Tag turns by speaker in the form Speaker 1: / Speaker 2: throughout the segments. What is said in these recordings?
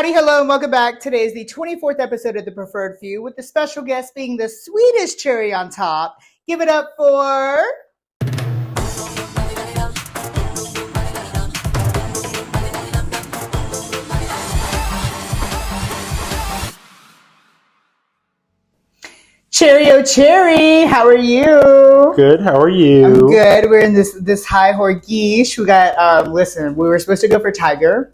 Speaker 1: Howdy, hello, and welcome back. Today is the 24th episode of The Preferred Few, with the special guest being the sweetest cherry on top. Give it up for... Cherry, oh Cherry, how are you?
Speaker 2: Good, how are you?
Speaker 1: I'm good. We're in this high horgeesh. We got, listen, we were supposed to go for tiger,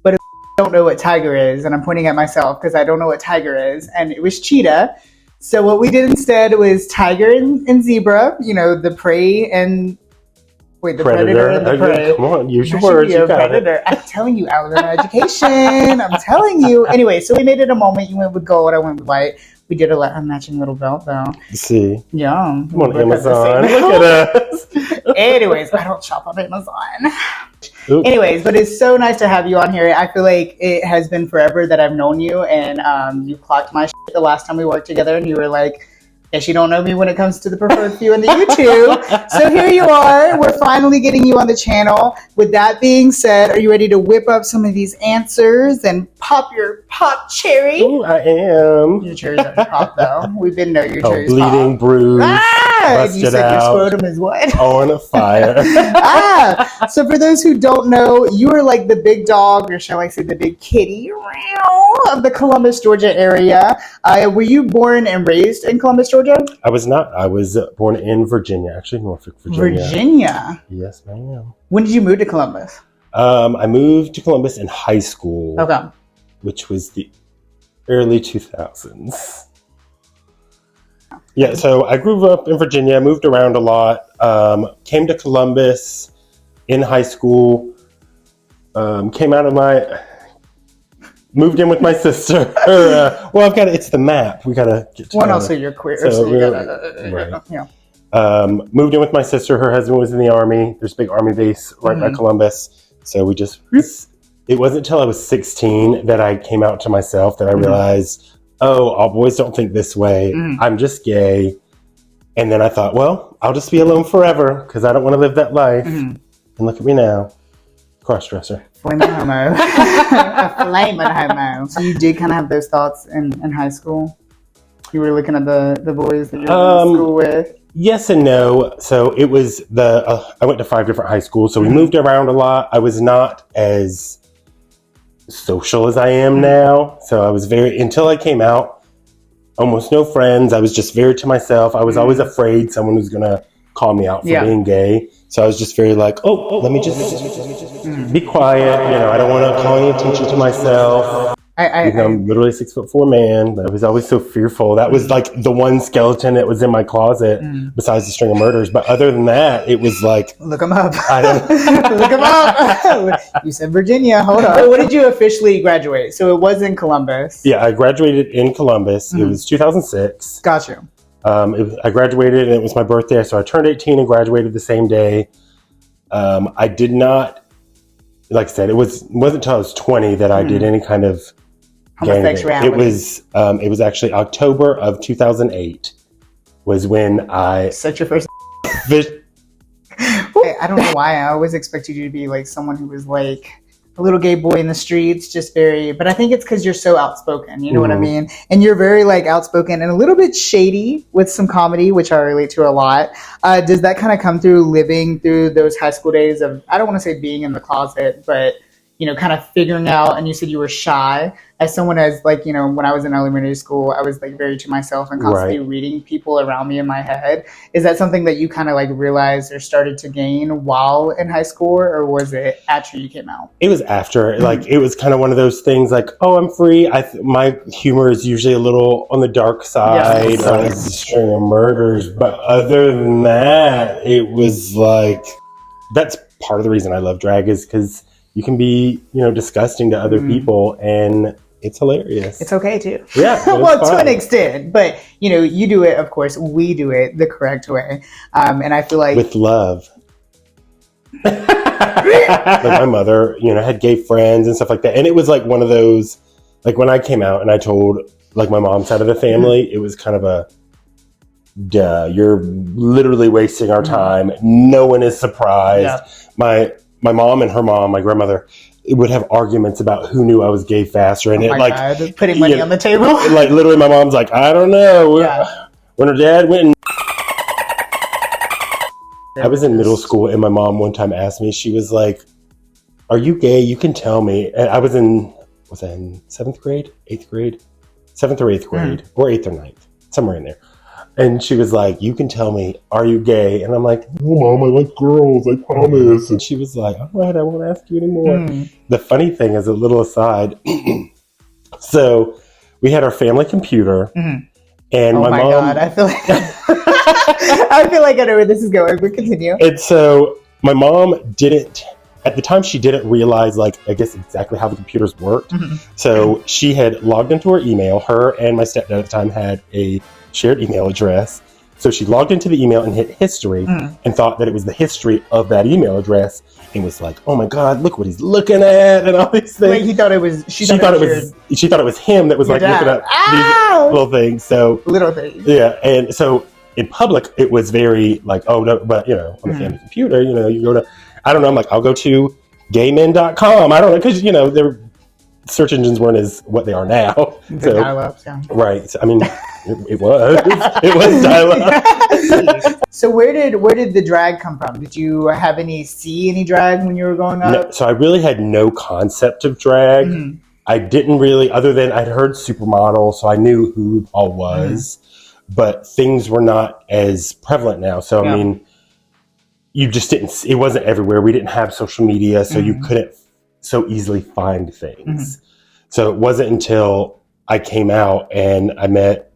Speaker 1: but I don't know what tiger is, and I'm pointing at myself because I don't know what tiger is, and it was cheetah. So what we did instead was tiger and zebra, you know, the prey and... Wait, the predator and the prey.
Speaker 2: Come on, use your words. You got predator.
Speaker 1: It. I'm telling you, Alabama education. I'm telling you. Anyway, so we made it a moment. You went with gold. I went with white. We did a matching little belt, though.
Speaker 2: See?
Speaker 1: Yeah.
Speaker 2: I'm on Amazon. Look at us.
Speaker 1: Anyways, I don't shop on Amazon.
Speaker 2: Oops.
Speaker 1: Anyways, but it's so nice to have you on here. I feel like it has been forever that I've known you, and you clocked my shit the last time we worked together, and you were like, guess you don't know me when it comes to the preferred few in the YouTube. So here you are. We're finally getting you on the channel. With that being said, are you ready to whip up some of these answers and pop your pop cherry?
Speaker 2: Ooh, I am.
Speaker 1: Your cherries aren't pop, though. We've been know your cherries
Speaker 2: bleeding,
Speaker 1: pop.
Speaker 2: bruised,
Speaker 1: You said
Speaker 2: out,
Speaker 1: your scrotum is what?
Speaker 2: on fire.
Speaker 1: So for those who don't know, you are like the big dog, or shall I say the big kitty, of the Columbus, Georgia area. Were you born and raised in Columbus, Georgia?
Speaker 2: I was not. I was born in Virginia, actually, Norfolk, Virginia.
Speaker 1: Virginia?
Speaker 2: Yes, ma'am.
Speaker 1: When did you move to Columbus?
Speaker 2: I moved to Columbus in high school.
Speaker 1: Okay.
Speaker 2: Which was the early 2000s. Yeah, so I grew up in Virginia, moved around a lot, came to Columbus in high school, moved in with my sister. It's the map. We got to get to
Speaker 1: Well, also you're queer. So
Speaker 2: right.
Speaker 1: Yeah.
Speaker 2: Moved in with my sister. Her husband was in the Army. There's a big Army base right by Columbus. So we just... It wasn't until I was 16 that I came out to myself that I realized, all boys don't think this way. I'm just gay. And then I thought, well, I'll just be alone forever because I don't want to live that life. And look at me now. Cross-dresser.
Speaker 1: Flaming homo. A flaming homo. So you did kind of have those thoughts in high school? You were looking at the boys that you were in school with?
Speaker 2: Yes and no. So it was I went to 5 different high schools, so we moved around a lot. I was not as social as I am now. So I was until I came out, almost no friends. I was just very to myself. I was always afraid someone was going to call me out for being gay. So I was just very like, let me just be quiet. You know, I don't want to call any attention to myself. I'm literally a 6'4" man, but I was always so fearful. That was like the one skeleton that was in my closet besides the string of murders. But other than that, it was like...
Speaker 1: Look them up.
Speaker 2: I don't...
Speaker 1: Look them up. You said Virginia. Hold on. When did you officially graduate? So it was in Columbus.
Speaker 2: Yeah, I graduated in Columbus. It was 2006.
Speaker 1: Got you.
Speaker 2: I graduated and it was my birthday. So I turned 18 and graduated the same day. I did not... Like I said, it wasn't until I was 20 that I did any kind of...
Speaker 1: homosexuality.
Speaker 2: It was actually October of 2008 was when I...
Speaker 1: Such your first... I don't know why. I always expected you to be like someone who was like a little gay boy in the streets, just very... But I think it's because you're so outspoken, you know what I mean? And you're very like outspoken and a little bit shady with some comedy, which I relate to a lot. Does that kind of come through living through those high school days of, I don't want to say being in the closet, but... you know, kind of figuring out, and you said you were shy. As someone as, like, you know, when I was in elementary school, I was, like, very to myself and constantly reading people around me in my head. Is that something that you kind of, like, realized or started to gain while in high school, or was it after you came out?
Speaker 2: It was after. Like, it was kind of one of those things, like, I'm free. My humor is usually a little on the dark side, or it's a string of murders. But other than that, it was, like, that's part of the reason I love drag is because you can be, you know, disgusting to other people, and it's hilarious.
Speaker 1: It's okay, too.
Speaker 2: Yeah.
Speaker 1: Well, to an extent. But, you know, you do it, of course, we do it the correct way. And I feel like...
Speaker 2: with love. Like my mother, you know, had gay friends and stuff like that. And it was like one of those, like when I came out and I told, like my mom's side of the family, it was kind of a, duh, you're literally wasting our time. No one is surprised. Yeah. My mom and her mom, my grandmother, would have arguments about who knew I was gay faster, and
Speaker 1: Oh
Speaker 2: it
Speaker 1: my
Speaker 2: like
Speaker 1: God. Putting money on the table.
Speaker 2: like literally, my mom's like, I don't know.
Speaker 1: Yeah.
Speaker 2: When her dad went, I was in middle school, and my mom one time asked me, she was like, "Are you gay? You can tell me." And I was in 7th grade, 8th grade, 7th or 8th grade, or 8th or 9th, somewhere in there. And she was like, "You can tell me, are you gay?" And I'm like, "No, Mom, I like girls, I promise." And she was like, "All right, I won't ask you anymore." The funny thing is, a little aside, so we had our family computer, and
Speaker 1: oh
Speaker 2: my mom.
Speaker 1: God, I feel like I feel like I know where this is going. But continue.
Speaker 2: And so my mom didn't. At the time, she didn't realize, like, I guess exactly how the computers worked. So she had logged into her email. Her and my stepdad at the time had a shared email address. So she logged into the email and hit history and thought that it was the history of that email address and was like, "Oh my God, look what he's looking at," and all these things.
Speaker 1: Like he thought it was. She
Speaker 2: thought it was him that was like looking up these little things. So
Speaker 1: little things.
Speaker 2: Yeah, and so in public, it was very like, oh no, but on the family computer, you go to. I don't know. I'm like, I'll go to gaymen.com. I don't know, because, their search engines weren't as what they are now.
Speaker 1: The dial-ups, yeah.
Speaker 2: Right. So, I mean, it was. It was dial-up.
Speaker 1: So where did the drag come from? Did you see any drag when you were growing up?
Speaker 2: No, so I really had no concept of drag. I didn't really, other than I'd heard Supermodel, so I knew who RuPaul was. But things were not as prevalent now. So, I mean, you just didn't, it wasn't everywhere. We didn't have social media, so you couldn't so easily find things. So it wasn't until I came out and I met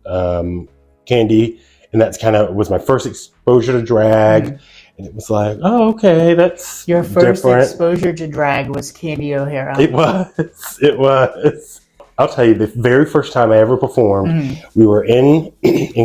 Speaker 2: Candy, and that's kind of was my first exposure to drag. And it was like, oh, okay, that's
Speaker 1: your first
Speaker 2: different.
Speaker 1: Exposure to drag was Candy O'Hara.
Speaker 2: It was. I'll tell you, the very first time I ever performed, we were in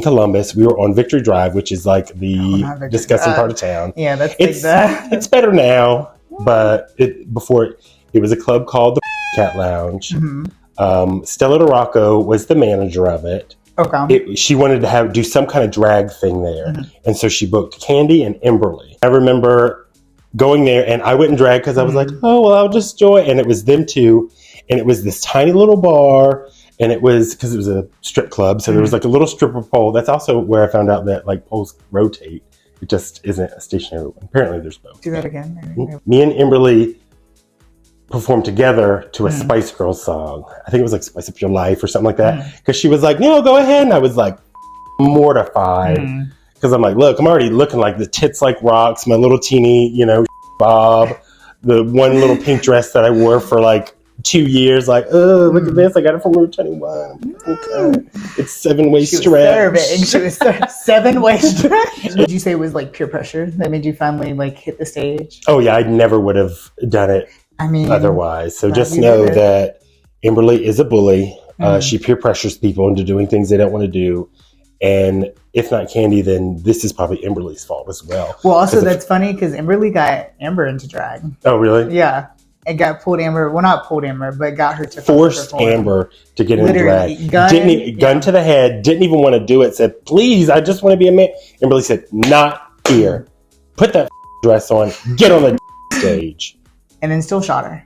Speaker 2: Columbus. We were on Victory Drive, which is like the disgusting part of town.
Speaker 1: Yeah, that's
Speaker 2: it's better now, but before it was a club called the Cat Lounge. Stella DeRocco was the manager of it.
Speaker 1: Okay.
Speaker 2: She wanted to do some kind of drag thing there, and so she booked Candy and Emberly. I remember going there, and I went in drag because I was like, oh well, I'll just join. And it was them two. And it was this tiny little bar, and it was because it was a strip club, so there was like a little stripper pole. That's also where I found out that like poles rotate. It just isn't a stationary one. Apparently, there's both.
Speaker 1: Do that again.
Speaker 2: Me and Emberly performed together to a Spice Girls song. I think it was like "Spice Up Your Life" or something like that. Because she was like, "No, go ahead," and I was like mortified because I'm like, "Look, I'm already looking like the tits like rocks, my little teeny, bob, the one little pink dress that I wore for like." 2 years, like, oh, look at this. I got it from Route 21. Okay. It's 7-way stretch.
Speaker 1: She was 7-way stretch. Would you say it was like peer pressure that made you finally like hit the stage?
Speaker 2: Oh, yeah. I never would have done it otherwise. So just know that Emberly is a bully. She peer pressures people into doing things they don't want to do. And if not Candy, then this is probably Emberly's fault as well.
Speaker 1: Well, also, that's funny because Emberly got Amber into drag.
Speaker 2: Oh, really?
Speaker 1: Yeah. And got pulled Amber, well, not pulled Amber, but got her to
Speaker 2: forced Amber to get into drag. Gun to the head, didn't even want to do it, said, please, I just want to be a man. Amberly said, not here. Put that dress on, get on the stage. And
Speaker 1: then still shot her.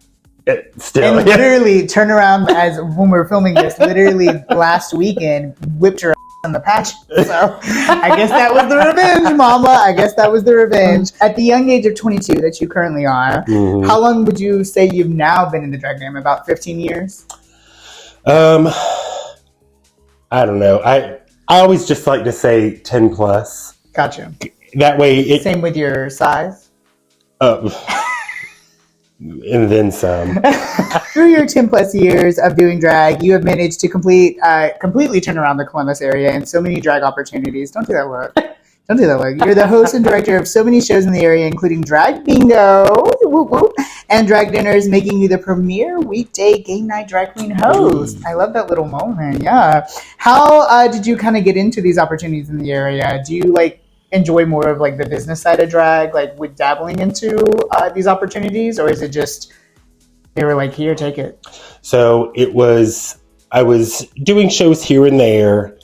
Speaker 2: Still.
Speaker 1: And literally turned around as when we were filming this, literally last weekend, whipped her on the patch. So I guess that was the revenge, mama. I guess that was the revenge. At the young age of 22 that you currently are, how long would you say you've now been in the drag game? About 15 years?
Speaker 2: I don't know. I always just like to say 10 plus.
Speaker 1: Gotcha.
Speaker 2: That way
Speaker 1: same with your size?
Speaker 2: And then some.
Speaker 1: Through your 10 plus years of doing drag, you have managed to completely turn around the Columbus area and so many drag opportunities. Don't do that work. Don't do that work. You're the host and director of so many shows in the area, including Drag Bingo and Drag Dinners, making you the premier weekday game night drag queen host. I love that little moment. Yeah. How did you kind of get into these opportunities in the area? Do you enjoy more of the business side of drag, with dabbling into these opportunities, or is it just they were here, take it?
Speaker 2: So I was doing shows here and there,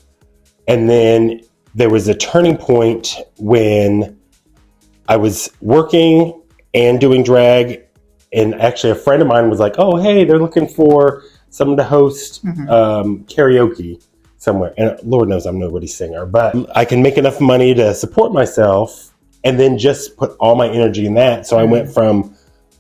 Speaker 2: and then there was a turning point when I was working and doing drag And actually, a friend of mine was like, "Oh, hey, they're looking for someone to host karaoke somewhere." And Lord knows I'm nobody's singer, but I can make enough money to support myself and then just put all my energy in that. So I went from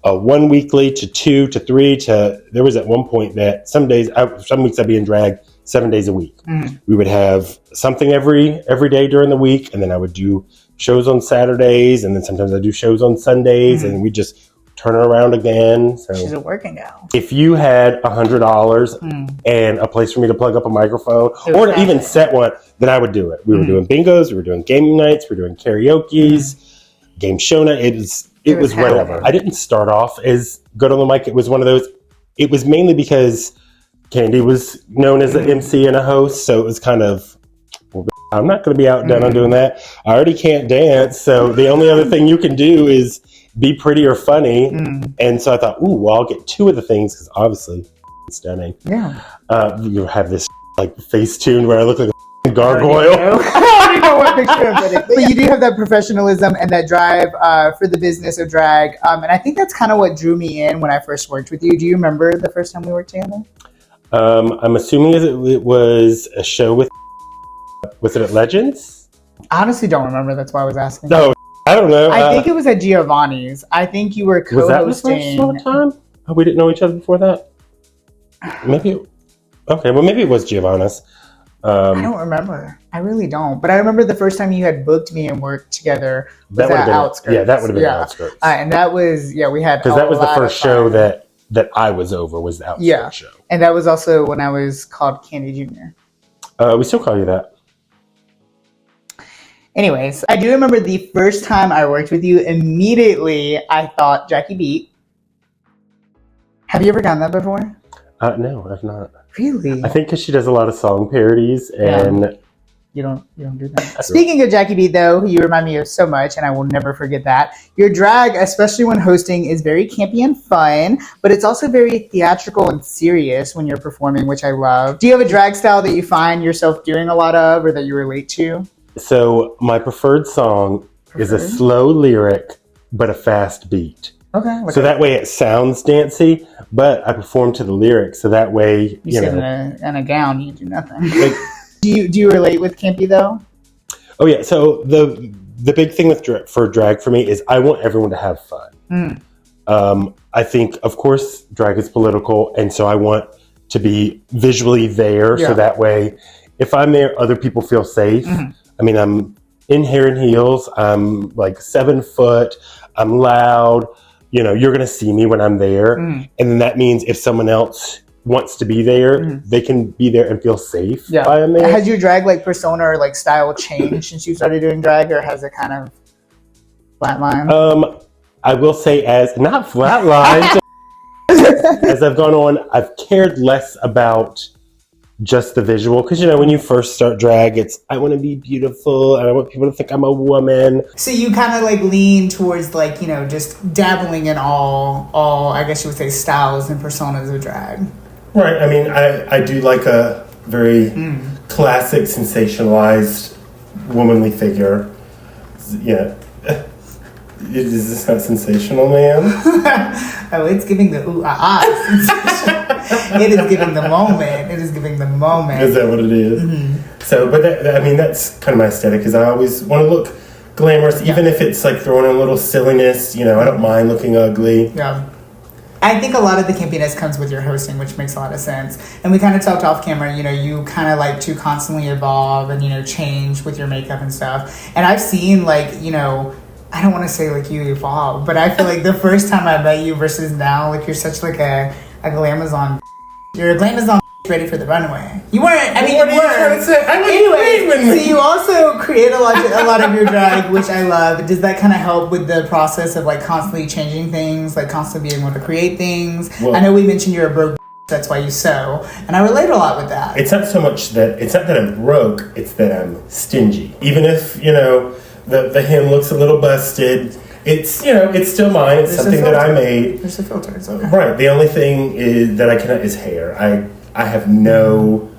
Speaker 2: 1 weekly to 2 to 3 to there was at one point that some weeks I'd be in drag 7 days a week. We would have something every day during the week, and then I would do shows on Saturdays, and then sometimes I do shows on Sundays, and we just turn it around again. So
Speaker 1: she's a working gal.
Speaker 2: if you had $100 and a place for me to plug up a microphone or to even set one, then I would do it. We were doing bingos, we were doing gaming nights, we were doing karaoke's, game show night. It was whatever. I didn't start off as good on the mic. It was one of those. It was mainly because Candy was known as an MC and a host, so it was kind of, well, I'm not going to be outdone on doing that. I already can't dance, so the only other thing you can do is be pretty or funny. And so I thought, ooh, well, I'll get 2 of the things because obviously stunning.
Speaker 1: Yeah.
Speaker 2: You have this like face tune where I look like a gargoyle.
Speaker 1: I don't know what picture I'm putting. But you do have that professionalism and that drive for the business of drag. And I think that's kind of what drew me in when I first worked with you. Do you remember the first time we worked together?
Speaker 2: I'm assuming it was a show with, was it at Legends?
Speaker 1: I honestly don't remember. That's why I was asking.
Speaker 2: No. I don't know.
Speaker 1: I think it was at Giovanni's. I think you were co-hosting.
Speaker 2: Was that the first time? Oh, we didn't know each other before that? Maybe. Okay, well, maybe it was Giovanna's.
Speaker 1: I don't remember. I really don't. But I remember the first time you had booked me and worked together was at Outskirts.
Speaker 2: Yeah, that would have been Outskirts.
Speaker 1: And that was, we had
Speaker 2: because that was the first show that I was over was the Outskirts show.
Speaker 1: And that was also when I was called Candy Jr.
Speaker 2: We still call you that.
Speaker 1: Anyways, I do remember the first time I worked with you, immediately I thought Jackie Beat. Have you ever done that before?
Speaker 2: No, I've not.
Speaker 1: Really?
Speaker 2: I think because she does a lot of song parodies and...
Speaker 1: You don't do that. Speaking of Jackie Beat, though, you remind me of so much, and I will never forget that. Your drag, especially when hosting, is very campy and fun, but it's also very theatrical and serious when you're performing, which I love. Do you have a drag style that you find yourself doing a lot of or that you relate to?
Speaker 2: So my preferred song is a slow lyric, but a fast beat.
Speaker 1: Okay.
Speaker 2: So that way it sounds dancey, but I perform to the lyrics. So that way,
Speaker 1: you sit in a gown, you do nothing. Like, do you relate with campy though?
Speaker 2: Oh yeah. So the big thing with drag for me is I want everyone to have fun. I think, of course, drag is political, and so I want to be visually there. So that way, if I'm there, other people feel safe. I mean, I'm in hair and heels. I'm like 7 foot. I'm loud. You know, you're going to see me when I'm there. And then that means if someone else wants to be there, they can be there and feel safe by I'm there.
Speaker 1: Has your drag like persona or like style changed since you started doing drag, or has it kind of flatlined?
Speaker 2: I will say not flatlined. As I've gone on, I've cared less about just the visual, because when you first start drag, it's I want to be beautiful and I want people to think I'm a woman.
Speaker 1: So you kind of like lean towards like just dabbling in all I guess you would say styles and personas of drag.
Speaker 2: Right. I mean, I do like a very classic, sensationalized, womanly figure. Yeah. Is this not sensational, ma'am?
Speaker 1: Oh, it's giving the ooh It is giving the moment. Is
Speaker 2: that what it is? So, but that's kind of my aesthetic. Is I always want to look glamorous, even if it's like throwing in a little silliness. I don't mind looking ugly.
Speaker 1: Yeah. I think a lot of the campiness comes with your hosting, which makes a lot of sense. And we kind of talked off camera, you kind of like to constantly evolve and, change with your makeup and stuff. And I've seen like, I don't want to say like you evolve, but I feel like the first time I met you versus now, like you're such like a glamazon. You're a glamazon ready for the runway. You weren't. I mean,
Speaker 2: what are you trying to say?
Speaker 1: Anyway, so you also create a lot of your drag, which I love. Does that kind of help with the process of like constantly changing things, like constantly being able to create things? Well, I know we mentioned you're a broke. That's why you sew, and I relate a lot with that.
Speaker 2: It's not so much that it's not that I'm broke; it's that I'm stingy. Even if the hem looks a little busted, it's it's still mine. It's something that I made.
Speaker 1: There's a filter. It's okay.
Speaker 2: Right. The only thing that I cannot is hair. I have no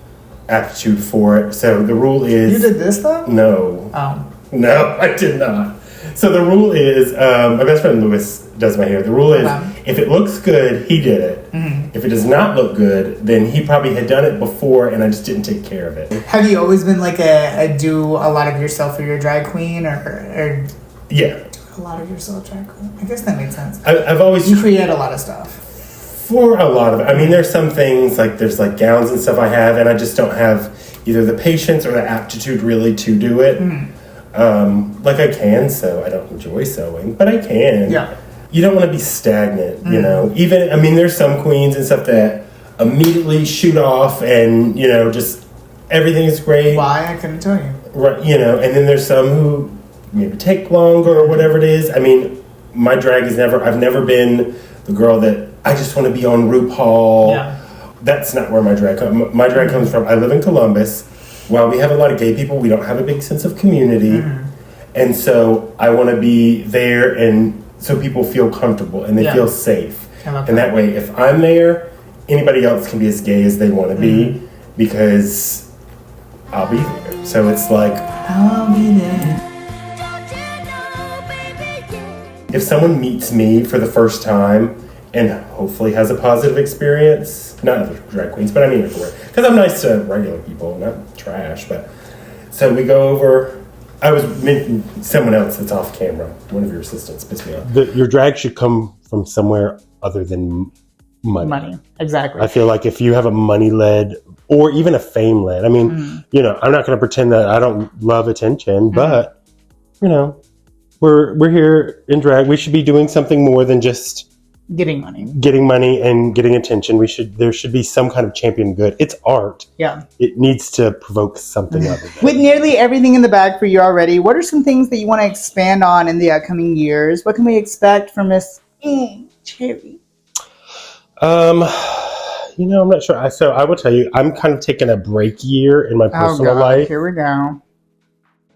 Speaker 2: aptitude for it. So the rule is...
Speaker 1: You did this, though?
Speaker 2: No.
Speaker 1: Oh.
Speaker 2: No, I did not. So the rule is... my best friend Lewis does my hair. The rule is if it looks good, he did it. Mm-hmm. If it does not look good, then he probably had done it before and I just didn't take care of it.
Speaker 1: Have you always been like a do a lot of yourself for your drag queen or
Speaker 2: yeah.
Speaker 1: a lot of yourself drag queen? I guess that makes sense.
Speaker 2: I've always...
Speaker 1: You create a lot of stuff.
Speaker 2: For a lot of it. I mean, there's some things, like there's like gowns and stuff I have, and I just don't have either the patience or the aptitude really to do it. Like I can sew. I don't enjoy sewing, but I can.
Speaker 1: Yeah.
Speaker 2: You don't want to be stagnant, you know? Even, I mean, there's some queens and stuff that immediately shoot off and, you know, just everything is great.
Speaker 1: Why? I couldn't tell you.
Speaker 2: Right, you know, and then there's some who maybe take longer or whatever it is. I mean, my drag is I've never been the girl that I just want to be on RuPaul. Yeah. That's not where my drag comes. My drag comes from. I live in Columbus. While we have a lot of gay people, we don't have a big sense of community. And so I want to be there and so people feel comfortable and they feel safe. And that way, if I'm there, anybody else can be as gay as they want to be because I'll be there. So it's like, I'll be there. If someone meets me for the first time and hopefully has a positive experience, not other drag queens, but I mean everywhere, because I'm nice to regular people, not trash, but so we go over. I was mentioning someone else that's off camera, one of your assistants pissed me off. Your drag should come from somewhere other than money. Exactly. I feel like if you have a money-led or even a fame-led, I mean, you know, I'm not going to pretend that I don't love attention, but, you know, we're here in drag. We should be doing something more than just getting money and getting attention. There should be some kind of champion good. It's art. Yeah. It needs to provoke something other than.
Speaker 1: With nearly everything in the bag for you already, what are some things that you want to expand on in the upcoming years? What can we expect from Miss Cherry?
Speaker 2: You know, I'm not sure. So I will tell you, I'm kind of taking a break year in my personal life.
Speaker 1: Here we go.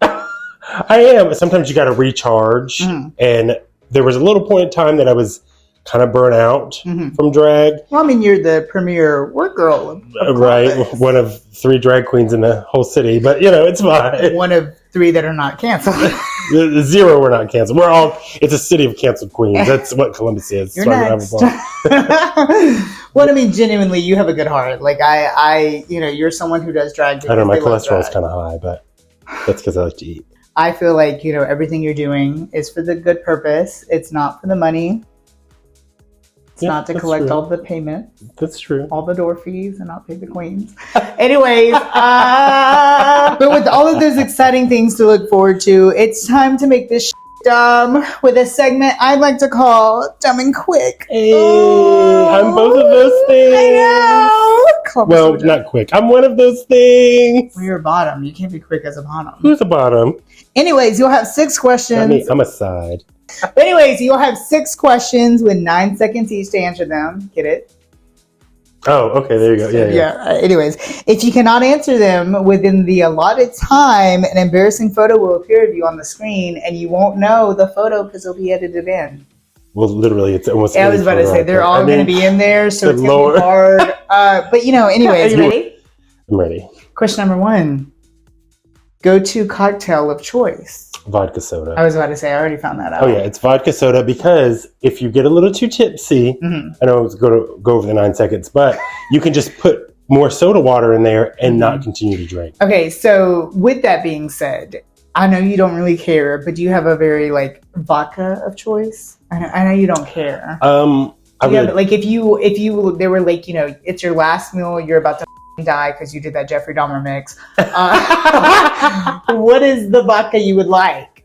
Speaker 2: I am. Sometimes you got to recharge. And there was a little point in time that I was kind of burnt out from drag. Well,
Speaker 1: I mean, you're the premier work girl.
Speaker 2: Right. One of 3 drag queens in the whole city. But, you know, it's fine.
Speaker 1: One of 3 that are not canceled.
Speaker 2: 0 were not canceled. It's a city of canceled queens. That's what Columbus is.
Speaker 1: You're next. Well, I mean, genuinely, you have a good heart. Like, you know, you're someone who does drag.
Speaker 2: I know my cholesterol is kind of high, but that's because I like to eat.
Speaker 1: I feel like, you know, everything you're doing is for the good purpose. It's not for the money. It's not to collect all the payment.
Speaker 2: That's true.
Speaker 1: All the door fees and not pay the queens. Anyways, but with all of those exciting things to look forward to, it's time to make this dumb with a segment I'd like to call Dumb and Quick.
Speaker 2: Hey, I'm both of those things.
Speaker 1: I know.
Speaker 2: Well, not quick. I'm one of those things.
Speaker 1: Well, you're a bottom. You can't be quick as a bottom.
Speaker 2: Who's a bottom?
Speaker 1: Anyways, you'll have 6 questions.
Speaker 2: I'm a side.
Speaker 1: But anyways, you'll have 6 questions with 9 seconds each to answer them. Get it?
Speaker 2: Oh, okay. There you go. Yeah.
Speaker 1: Anyways, if you cannot answer them within the allotted time, an embarrassing photo will appear of you on the screen, and you won't know the photo because it'll be edited in.
Speaker 2: Well, literally, it's almost.
Speaker 1: I was about to say they're all going to be in there, so it's going to be hard. But you know, anyways,
Speaker 2: are you ready? I'm ready.
Speaker 1: Question number 1: go-to cocktail of choice.
Speaker 2: Vodka soda.
Speaker 1: I was about to say, I already found that out.
Speaker 2: Oh yeah, it's vodka soda because if you get a little too tipsy, I know I was going to go over the 9 seconds, but you can just put more soda water in there and not continue to drink. Okay, so with that being said, I know you don't really care, but do you have a very vodka of choice? I know you don't care. If you they were like, you know, it's your last meal, you're about to die because you did that Jeffrey Dahmer mix. What is the vodka you would like?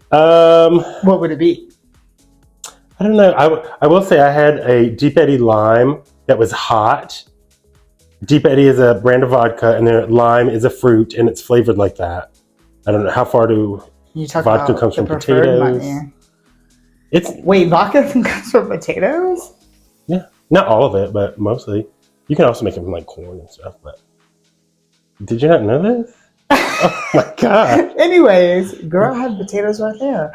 Speaker 2: What would it be? I don't know. I will say I had a Deep Eddy Lime that was hot. Deep Eddy is a brand of vodka, and their lime is a fruit, and it's flavored like that. I don't know how far vodka comes from potatoes. Vodka comes from potatoes? Yeah, not all of it, but mostly. You can also make it from corn and stuff, but did you not know this? Oh my god. Anyways, girl had potatoes right there.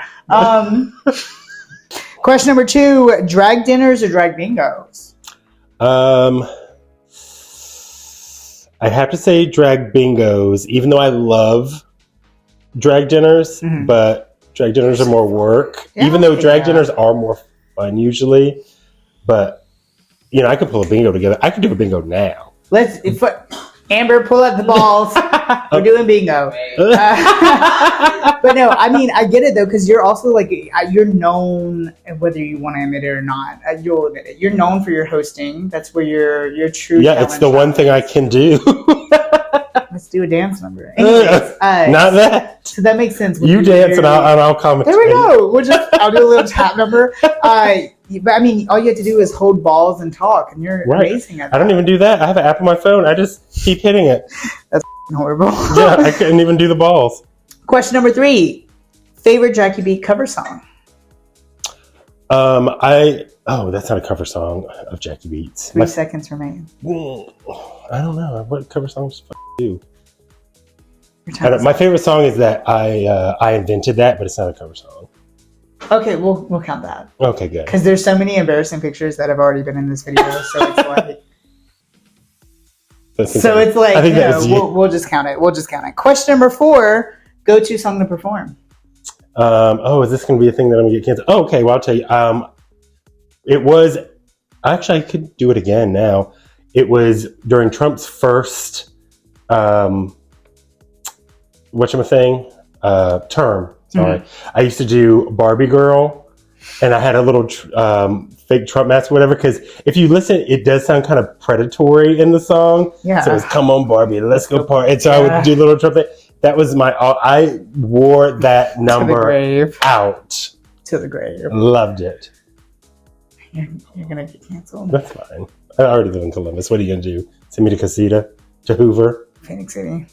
Speaker 2: Question number 2, drag dinners or drag bingos? I have to say drag bingos, even though I love drag dinners, but drag dinners are more work. Yeah, even though drag dinners are more fun usually. but I could pull a bingo together. I could do a bingo now.
Speaker 1: Amber, pull out the balls. We're doing bingo. But no, I mean, I get it though, because you're also like, you're known, whether you want to admit it or not, you'll admit it. You're known for your hosting. That's where your true.
Speaker 2: Yeah, it's the one thing I can do.
Speaker 1: Let's do a dance number. Anyways,
Speaker 2: not that.
Speaker 1: So that makes sense.
Speaker 2: You dance and I'll comment.
Speaker 1: There we go. I'll do a little tap number. But I mean, all you have to do is hold balls and talk, and you're amazing at that.
Speaker 2: I don't even do that. I have an app on my phone. I just keep hitting it.
Speaker 1: That's horrible.
Speaker 2: Yeah, I couldn't even do the balls.
Speaker 1: Question number 3. Favorite Jackie B cover song?
Speaker 2: That's not a cover song of Jackie Beats.
Speaker 1: 3 seconds remain.
Speaker 2: I don't know. What cover songs do? My favorite song is that I invented that, but it's not a cover song.
Speaker 1: Okay, we'll count that.
Speaker 2: Okay, good.
Speaker 1: Because there's so many embarrassing pictures that have already been in this video, so it's like. I think we'll just count it. Question number 4: go-to song to perform.
Speaker 2: Is this going to be a thing that I'm going to get canceled? Oh, okay. Well, I'll tell you. It was actually I could do it again now. It was during Trump's first term. Sorry. Mm-hmm. I used to do Barbie Girl, and I had a little fake Trump mask or whatever, because if you listen, it does sound kind of predatory in the song. Yeah. So it's, come on, Barbie, let's go party. And so I would do the little Trump thing. That was I wore that number out. To the grave. Loved it.
Speaker 1: You're going to get canceled.
Speaker 2: That's fine. I already live in Columbus. What are you going to do? Send me to Casita? To Hoover?
Speaker 1: Phoenix City.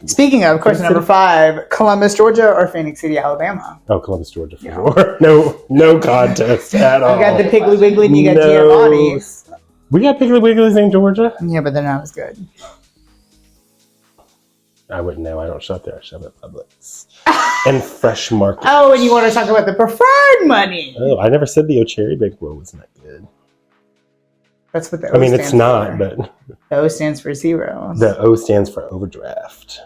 Speaker 1: Speaking of, question number 5, Columbus, Georgia or Phoenix City, Alabama?
Speaker 2: Oh, Columbus, Georgia for sure. No contest at all.
Speaker 1: You got the Piggly Wiggly and you got Dear Bodies.
Speaker 2: We got Piggly Wigglies in Georgia?
Speaker 1: Yeah, but they're not as good.
Speaker 2: I wouldn't know. I don't shop there. I shop at Publix. And Fresh Market.
Speaker 1: Oh, and you want to talk about the preferred money.
Speaker 2: Oh, I never said the Cherry Baked roll was not good.
Speaker 1: That's what the O
Speaker 2: it's not,
Speaker 1: for.
Speaker 2: But...
Speaker 1: The O stands for zero.
Speaker 2: The O stands for overdraft.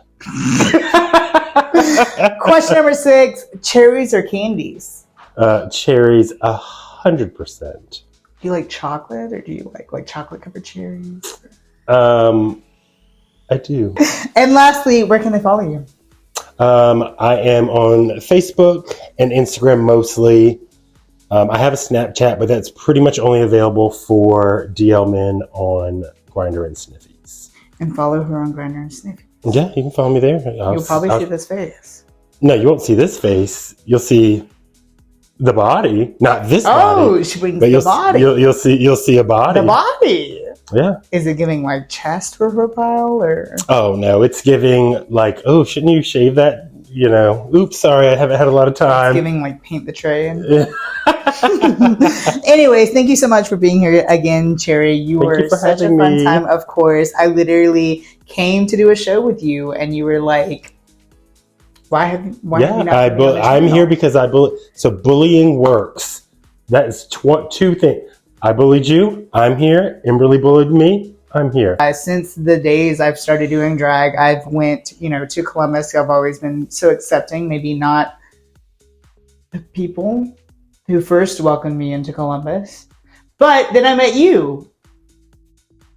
Speaker 1: Question number 6, cherries or candies?
Speaker 2: Cherries, 100%.
Speaker 1: Do you like chocolate, or do you like chocolate covered cherries?
Speaker 2: I do.
Speaker 1: And lastly, where can they follow you?
Speaker 2: I am on Facebook and Instagram mostly. I have a Snapchat, but that's pretty much only available for DL men on Grindr and Sniffies.
Speaker 1: And follow her on Grindr and Sniffies.
Speaker 2: Yeah, you can follow me there.
Speaker 1: You'll probably see this face.
Speaker 2: No, you won't see this face. You'll see the body, not this body.
Speaker 1: Oh, she brings the body.
Speaker 2: You'll see a body.
Speaker 1: The body.
Speaker 2: Yeah.
Speaker 1: Is it giving like chest for profile or?
Speaker 2: Oh no, it's giving like, oh, shouldn't you shave that? Oops, sorry, I haven't had a lot of time.
Speaker 1: It's giving like paint the tray. Anyways, thank you so much for being here again, Cherry. You were such a fun time. Of course, I literally came to do a show with you, and you were like, "Why have you not?"
Speaker 2: I'm here because I bully. So bullying works. That is 2 things. I bullied you. I'm here. Emberly bullied me. I'm here.
Speaker 1: Since the days I've started doing drag, I've went, to Columbus. I've always been so accepting. Maybe not the people who first welcomed me into Columbus, but then I met you,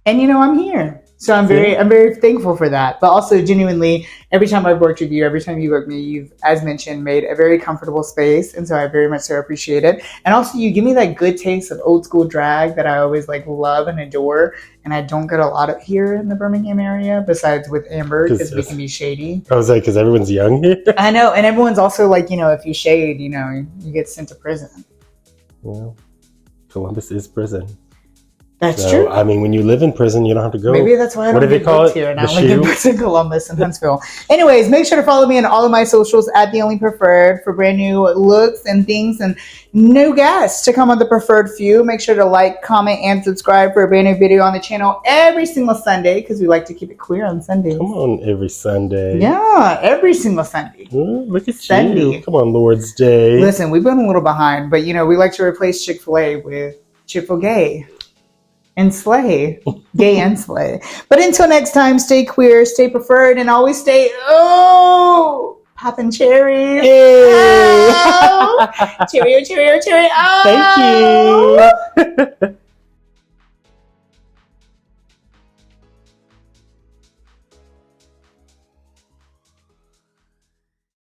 Speaker 1: and I'm here. So I'm very thankful for that. But also, genuinely, every time I've worked with you, every time you book me, you've, as mentioned, made a very comfortable space, and so I very much so appreciate it. And also, you give me that good taste of old school drag that I always love and adore, and I don't get a lot of here in the Birmingham area, besides with Amber, because we can be shady.
Speaker 2: I was like, because everyone's young here.
Speaker 1: I know, and everyone's also like, if you shade, you get sent to prison.
Speaker 2: Well, Columbus is prison.
Speaker 1: That's true.
Speaker 2: I mean, when you live in prison, you don't have to go.
Speaker 1: Maybe that's why I don't get booked here. And I only get booked in Columbus and Huntsville. Anyways, make sure to follow me on all of my socials at The Only Preferred for brand new looks and things and new guests to come on the Preferred Few. Make sure to like, comment, and subscribe for a brand new video on the channel every single Sunday, because we like to keep it queer on Sundays.
Speaker 2: Come on, every Sunday.
Speaker 1: Yeah, every single Sunday.
Speaker 2: Look at you. Come on, Lord's Day.
Speaker 1: Listen, we've been a little behind, but we like to replace Chick-fil-A with Chick-fil-Gay. And slay. Gay and slay. But until next time, stay queer, stay preferred, and always stay, popping cherries.
Speaker 2: Hey.
Speaker 1: Oh. Cheerio, cheerio, cheerio.
Speaker 2: Thank you.